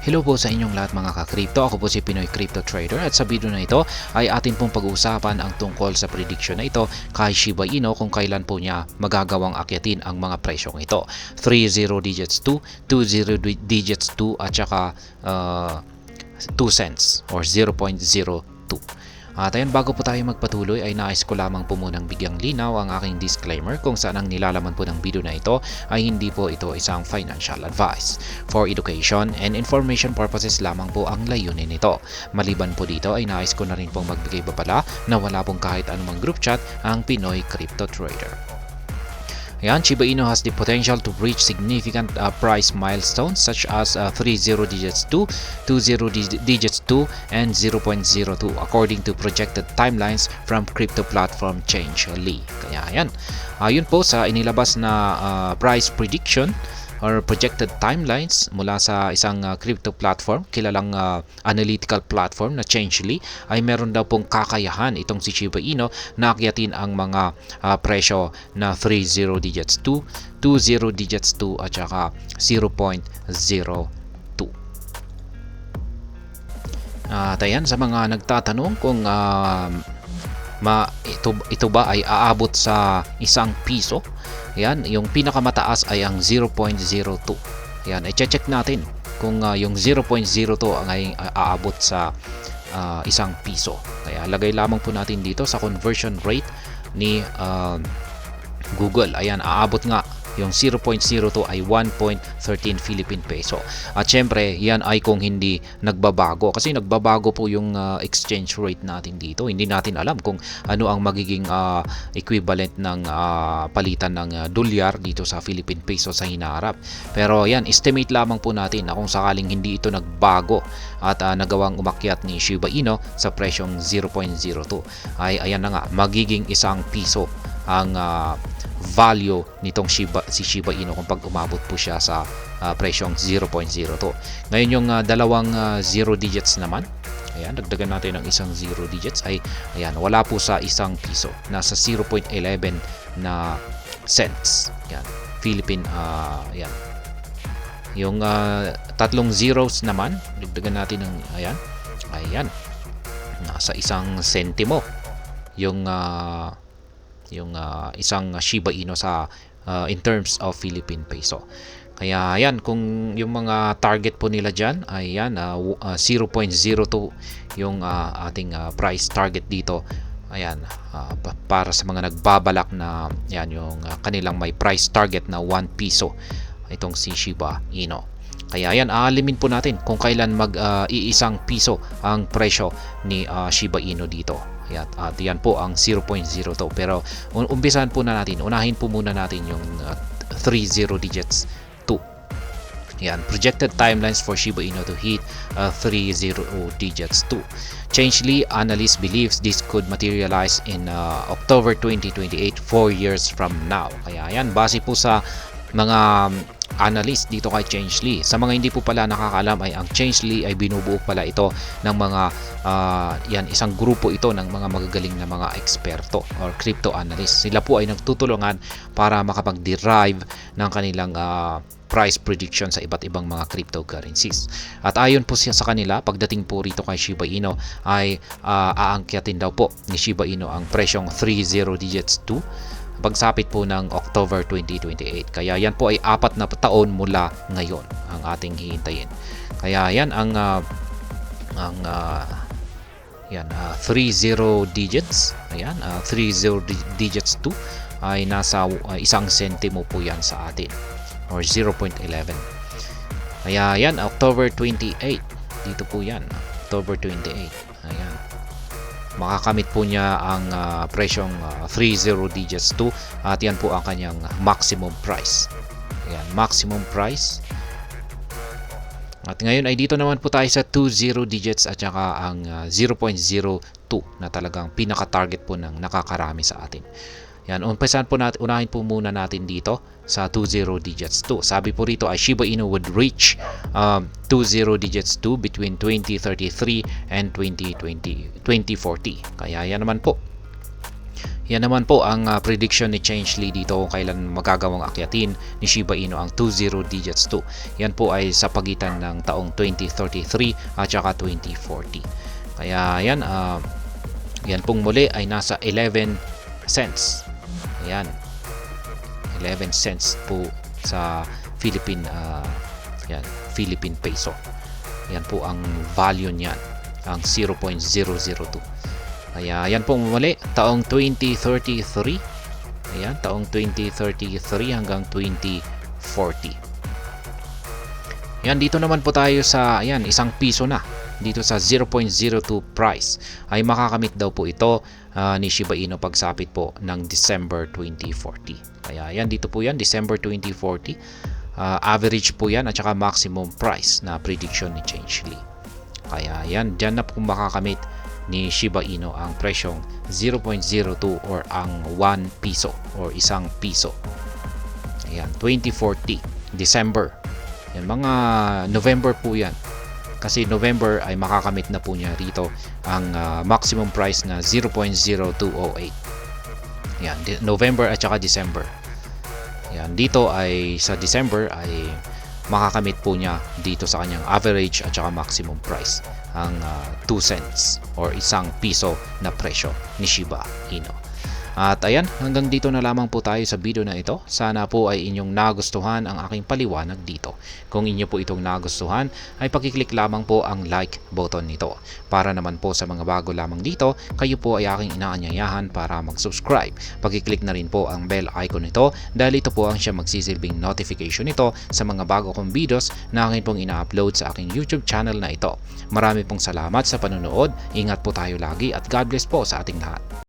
Hello po sa inyong lahat mga ka-crypto. Ako po si Pinoy Crypto Trader at sa video na ito ay atin pong pag-uusapan ang tungkol sa prediction na ito kay Shiba Inu kung kailan po niya magagawang akyatin ang mga presyong ito. 30 digits 2, 20 digits 2 at saka 2 cents or 0.02. At ayan, bago po tayo magpatuloy ay nais ko lamang po munang bigyang linaw ang aking disclaimer kung saan ang nilalaman po ng video na ito ay hindi po ito isang financial advice. For education and information purposes lamang po ang layunin nito. Maliban po dito ay nais ko na rin pong magbigay babala na wala pong kahit anumang group chat ang Pinoy Crypto Trader. Ayan, Shiba Inu has the potential to reach significant price milestones such as 30 digits 2, 20 digits 2, and 0.02 according to projected timelines from crypto platform Change.li. Kaya ayan, yun po sa inilabas na price prediction or projected timelines mula sa isang crypto platform, kilalang analytical platform na Change.li, ay meron daw pong kakayahan itong si Shiba Inu na akyatin ang mga presyo na 30 digits 2, 20 digits 2 at saka 0.02. At ayan, sa mga nagtatanong kung ito ba ay aabot sa ₱1, yan, yung pinakamataas ay ang 0.02. Yan, i-check natin kung yung 0.02 ay aabot sa ₱1. Kaya lagay lamang po natin dito sa conversion rate ni Google. Ayan, aabot nga yung 0.02 ay 1.13 Philippine peso. At syempre, yan ay kung hindi nagbabago. Kasi nagbabago po yung exchange rate natin dito. Hindi natin alam kung ano ang magiging equivalent ng palitan ng dolyar dito sa Philippine peso sa hinaharap. Pero yan, estimate lamang po natin na kung sakaling hindi ito nagbago at nagawang umakyat ni Shiba Inu sa presyong 0.02 ay ayan na nga, magiging ₱1 ang value nitong si Shiba Inu kung pag umabot po siya sa presyong 0.02. Ngayon yung dalawang 0 digits naman, ayan, dagdagan natin ng isang 0 digits ay ayan, wala po sa ₱1, nasa 0.11 na cents. Ayan, Philippine ayan. Yung tatlong zeros naman, dagdagan natin ng ayan, nasa 1 sentimo yung isang Shiba Inu sa in terms of Philippine peso. Kaya ayan, kung yung mga target po nila dyan ay yan, 0.02 yung ating price target dito. Ayan, para sa mga nagbabalak na yan, yung kanilang may price target na ₱1 itong si Shiba Inu. Kaya yan, aalimin po natin kung kailan ₱1 ang presyo ni Shiba Inu dito. At yan po ang 0.02. Pero umpisahan po na natin, unahin po muna natin yung 30 digits 2. Yan, projected timelines for Shiba Inu to hit 30 digits 2. Change.li analyst believes this could materialize in October 2028, 4 years from now. Kaya yan, base po sa mga analyst dito kay Change.li. Sa mga hindi po pala nakakaalam ay ang Change.li ay binubuo pala ito ng mga isang grupo ito ng mga magagaling na mga eksperto or crypto analyst. Sila po ay nagtutulungan para makapag-derive ng kanilang price prediction sa iba't ibang mga cryptocurrencies. At ayon po siya sa kanila, pagdating po rito kay Shiba Inu ay aangkyatin daw po ni Shiba Inu ang presyong 30 digits 2 pagsapit po ng October 2028. Kaya yan po ay 4 na taon mula ngayon ang ating hihintayin. Kaya yan ang 30 digits. Ayan, 30 digits 2 ay nasa 1 sentimo po yan sa atin or 0.11. Kaya yan, October 28. Dito po yan, October 28. Ayan. Makakamit po niya ang presyong 30 digits 2 at yan po ang kanyang maximum price. Ayan, maximum price. At ngayon ay dito naman po tayo sa 20 digits at saka ang 0.02 na talagang pinaka-target po ng nakakarami sa atin. Yan, unahin po muna natin dito sa 20 digits 2. Sabi po rito ay Shiba Inu would reach 20 digits 2 between 2033 and 2040. Kaya yan naman po Yan naman po ang prediction ni Change Lee dito kung kailan magagawang akyatin ni Shiba Inu ang 20 digits 2. Yan po ay sa pagitan ng taong 2033 at saka 2040. Kaya yan, yan pong muli ay nasa 11 cents. Ayan, 11 cents po sa Philippine peso. Yan po ang value niyan, ang 0.002. Kaya yan pong muli, taong 2033. Ayan, taong 2033 hanggang 2040. Yan, dito naman po tayo sa, ayan, isang piso na. Dito sa 0.02 price ay makakamit daw po ito ni Shiba Inu pagsapit po ng December 2040. Kaya yan, dito po yan, December 2040. Average po yan at saka maximum price na prediction ni Change Lee. Kaya yan, dyan na po makakamit ni Shiba Inu ang presyong 0.02 or ang 1 piso or isang piso. Ayan, 2040, December. Yan, mga November po yan. Kasi November ay makakamit na po niya rito ang maximum price na 0.0208. Yan, November at saka December. Yan, dito ay sa December ay makakamit po niya dito sa kanyang average at saka maximum price ang 2 cents or isang piso na presyo ni Shiba Inu. At ayan, hanggang dito na lamang po tayo sa video na ito. Sana po ay inyong nagustuhan ang aking paliwanag dito. Kung inyo po itong nagustuhan, ay pakiclick lamang po ang like button nito. Para naman po sa mga bago lamang dito, kayo po ay aking inaanyayahan para mag-subscribe. Pakiclick na rin po ang bell icon nito dahil ito po ang siya magsisilbing notification nito sa mga bago kong videos na akin pong ina-upload sa aking YouTube channel na ito. Marami pong salamat sa panonood. Ingat po tayo lagi at God bless po sa ating lahat.